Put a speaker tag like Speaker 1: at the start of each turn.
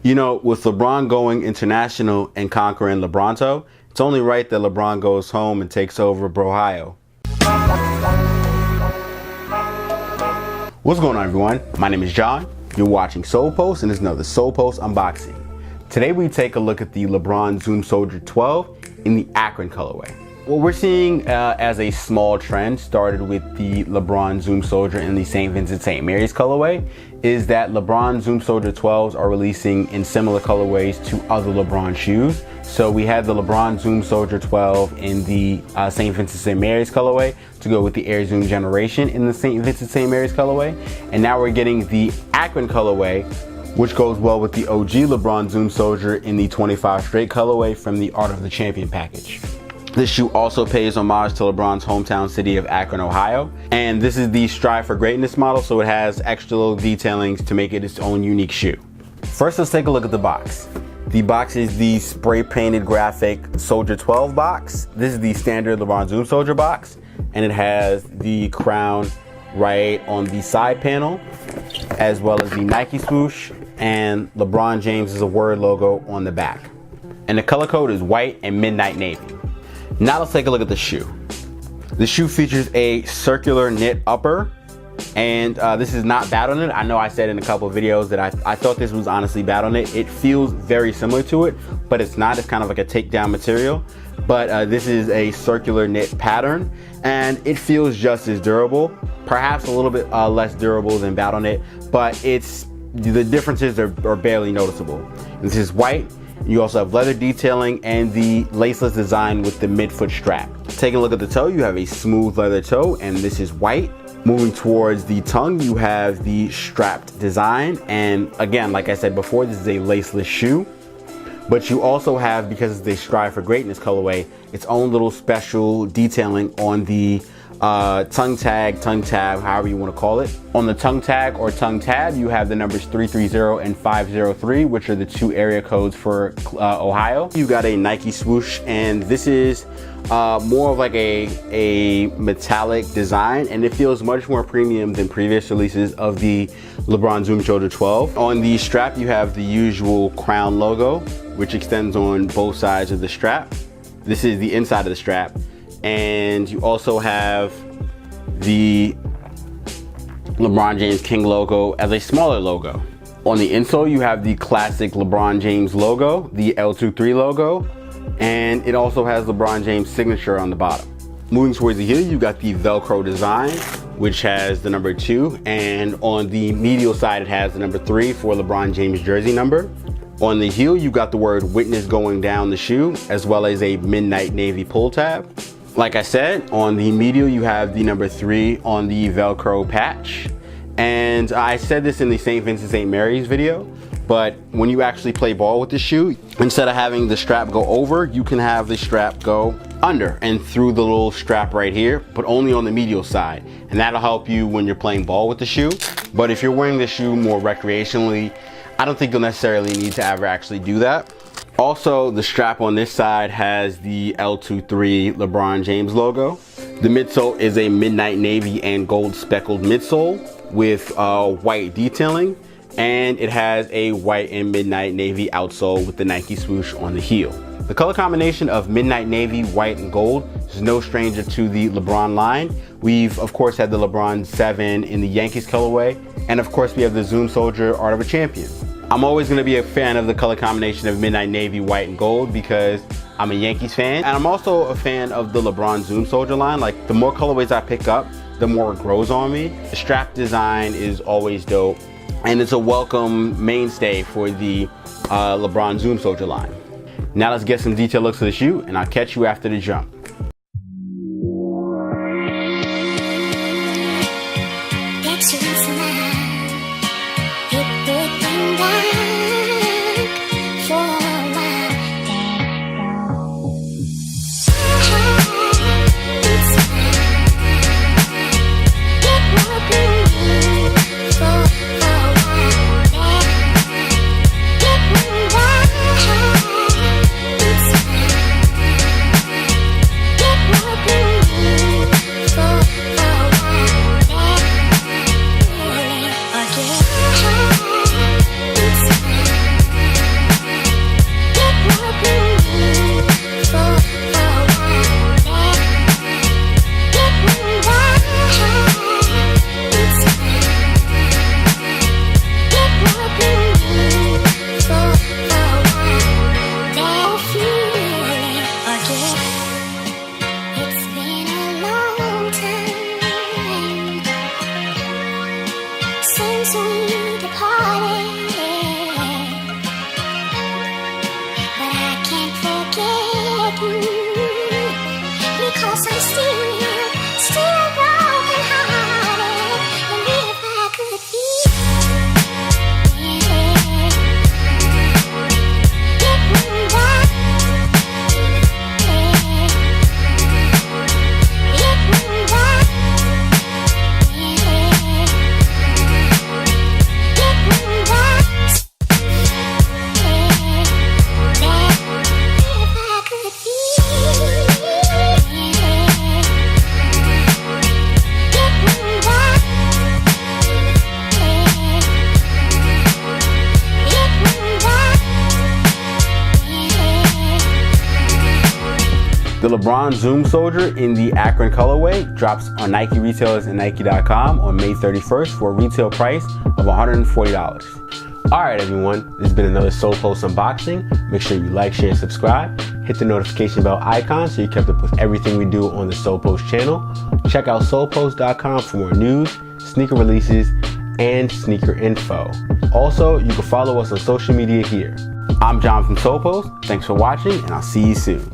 Speaker 1: You know, with LeBron going international and conquering Lebronto, it's only right that LeBron goes home and takes over Brohio. What's going on, everyone? My name is John. You're watching Solepost, and this is another Solepost unboxing. Today we take a look at the LeBron Zoom Soldier 12 in the Akron colorway. What we're seeing as a small trend started with the LeBron Zoom Soldier in the St. Vincent St. Mary's colorway is that LeBron Zoom Soldier 12s are releasing in similar colorways to other LeBron shoes. So we had the LeBron Zoom Soldier 12 in the St. Vincent St. Mary's colorway to go with the Air Zoom Generation in the St. Vincent St. Mary's colorway. And now we're getting the Akron colorway, which goes well with the OG LeBron Zoom Soldier in the 25 straight colorway from the Art of the Champion package. This shoe also pays homage to LeBron's hometown city of Akron, Ohio. And this is the Strive for Greatness model, so it has extra little detailings to make it its own unique shoe. First, let's take a look at the box. The box is the spray painted graphic Soldier 12 box. This is the standard LeBron Zoom Soldier box, and it has the crown right on the side panel, as well as the Nike swoosh and LeBron James' word logo on the back. And the color code is white and midnight navy. Now let's take a look at the shoe. The shoe features a circular knit upper, and this is not battle knit. I know I said in a couple of videos that I thought this was honestly battle knit. It feels very similar to it, but it's not. It's kind of like a takedown material. But this is a circular knit pattern, and it feels just as durable, perhaps a little bit less durable than battle knit, but the differences are barely noticeable. This is white. You also have leather detailing and the laceless design with the midfoot strap. Taking a look at the toe, you have a smooth leather toe, and this is white. Moving towards the tongue, you have the strapped design. And again, like I said before, this is a laceless shoe. But you also have, because it's a Strive for Greatness colorway, its own little special detailing on the tongue tab, however you want to call it. On the tongue tag or tongue tab, you have the numbers 330 and 503, which are the two area codes for Ohio. You got a Nike swoosh, and this is more of like a metallic design, and it feels much more premium than previous releases of the LeBron Zoom Soldier 12. On the strap, you have the usual crown logo, which extends on both sides of the strap. This is the inside of the strap. And you also have the LeBron James King logo as a smaller logo. On the insole, you have the classic LeBron James logo, the L23 logo, and it also has LeBron James' signature on the bottom. Moving towards the heel, you got the Velcro design, which has the number 2, and on the medial side, it has the number 3 for LeBron James' jersey number. On the heel, you got the word witness going down the shoe, as well as a midnight navy pull tab. Like I said, on the medial, you have the number 3 on the Velcro patch. And I said this in the St. Vincent St. Mary's video, but when you actually play ball with the shoe, instead of having the strap go over, you can have the strap go under and through the little strap right here, but only on the medial side. And that'll help you when you're playing ball with the shoe. But if you're wearing the shoe more recreationally, I don't think you'll necessarily need to ever actually do that. Also, the strap on this side has the L23 LeBron James logo. The midsole is a midnight navy and gold speckled midsole with white detailing, and it has a white and midnight navy outsole with the Nike swoosh on the heel. The color combination of midnight navy, white, and gold is no stranger to the LeBron line. We've, of course, had the LeBron 7 in the Yankees colorway, and of course, we have the Zoom Soldier Art of a Champion. I'm always going to be a fan of the color combination of midnight navy, white, and gold because I'm a Yankees fan. And I'm also a fan of the LeBron Zoom Soldier line. Like, the more colorways I pick up, the more it grows on me. The strap design is always dope, and it's a welcome mainstay for the LeBron Zoom Soldier line. Now let's get some detailed looks of the shoe, and I'll catch you after the jump. LeBron Zoom Soldier in the Akron colorway drops on Nike retailers and Nike.com on May 31st for a retail price of $140. Alright everyone, this has been another Solepost unboxing. Make sure you like, share, and subscribe. Hit the notification bell icon so you're kept up with everything we do on the Solepost channel. Check out solepost.com for more news, sneaker releases, and sneaker info. Also, you can follow us on social media here. I'm John from Solepost. Thanks for watching, and I'll see you soon.